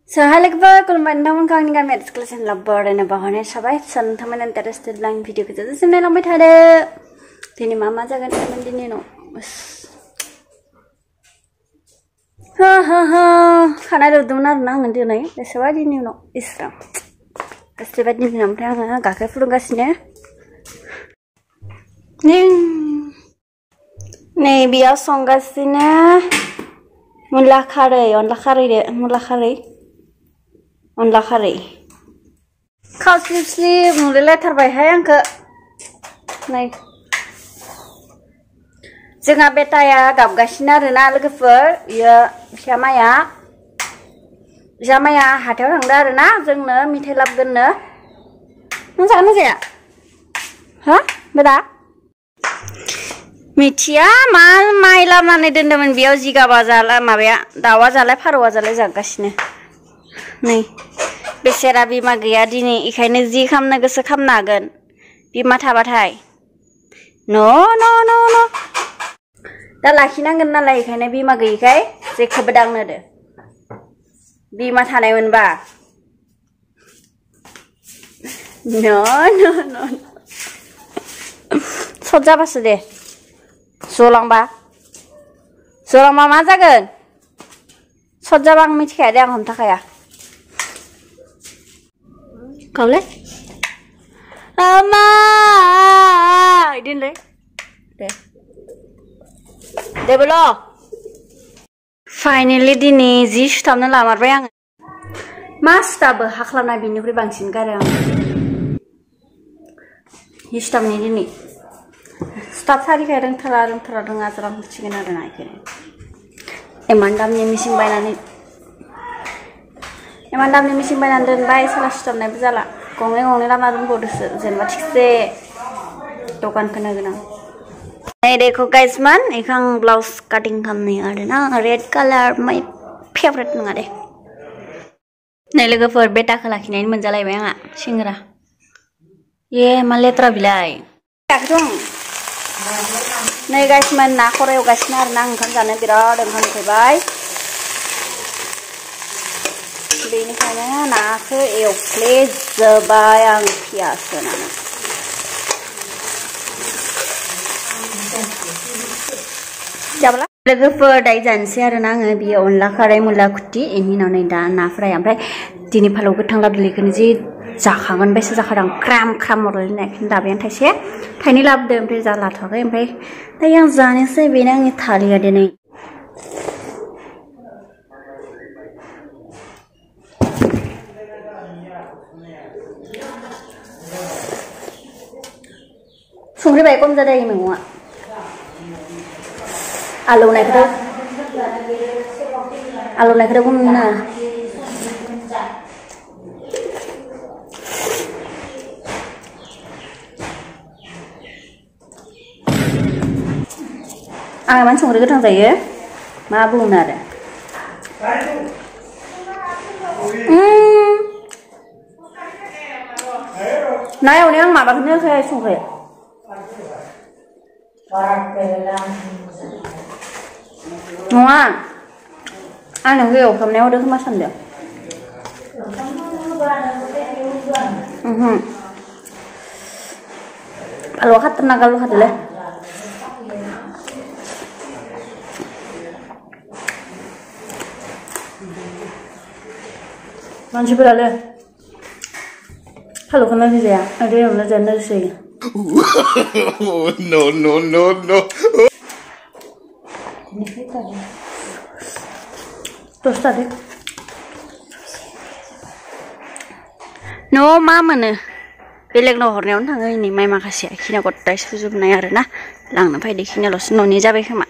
Sahalikba kulman namun kang ningan med skeleton labor na bahane sabai san taman interested lang video kita semne lang bethade tini mama jagan temen dini no ha khana do dumnar nang ngi nai lesawa dini no isra kasih dini nam tang gakai fulungasine nih biar songgasine mula kare de mula kare Onla kare. Kau slip mulai terbaik hai angke. Nai. Jangan beta ya gab gasina rena logofor ya siapa ya hatel hangda rena jengno mitai labgenno. Nang jakan aja ya? Hah? Beda? Mitia mal mai lamane dendaman biau jiga bazala mabaya dawa zalai farwa zalai jagasine. Nih, besera bima gaya dini ikhayne ji khamna goso khamna haगोन bima थाबाथाय no दा लाखिनांगोन नालाय इखायनो बिमा गैयिखाय जेखौबो दांनो दे बिमा थानायमोनबा no सजाबासो दे जलांबा मा जागोन सजाबा आं मिथिखाया दे आं हमथाखाया Kau Mama, ini le, deh belum. Finally dini zis tamna lamar bayang. Mas tabe haklam nabi ni kuri bangsin karang. Zis tamni dini. Stop hari karang terlarang ajaran kucingin ada naik ni. Emandamnya mising bayanan. Emang ni misi bayan dan bayi salah sistem nabi jala. Kongle lama dun bodoh jenma cikse tokan kena guna. Nah, dekho guys man, ikang blouse cutting kami ada na red color my favorite nggak deh. Nah, lega for beta kalaki ini menjalai bayang singra. Ye maletra bilai. Tak dong. Nah guys man, nak koreo guys nang kan sana bira dan kan kebai. Ini kayaknya nak eukles bayang biasa nana. Jawablah. Lega perdai jansi ada nang biar onla karai mula kuti ini nana dah nafra yang pray dini palu ketang lab dilikan ji jakangan biasa jakadang kram moral nek tapi yang thasya thani lab dem pray jala thoge yang pray yang jani se binang thali ada nih. Sungri baik kom jadi ini semua. Alu naik itu kom na. Mana sungri itu tang saya, mabu nada. Nah, yang ini mabak ni saya sungri. Mua, anh cái ổ cầm neo được không sẵn được. Kalau hat tenaga lu hat le. Manci berale. Kalau kena sih ya, ada yang belajar sih. No. Terus tadi. No mama nih. Belek no hornya orang ini mai makasih. Kini aku tes sujud naya rena. Lang nampai di kini los noni jabe kema.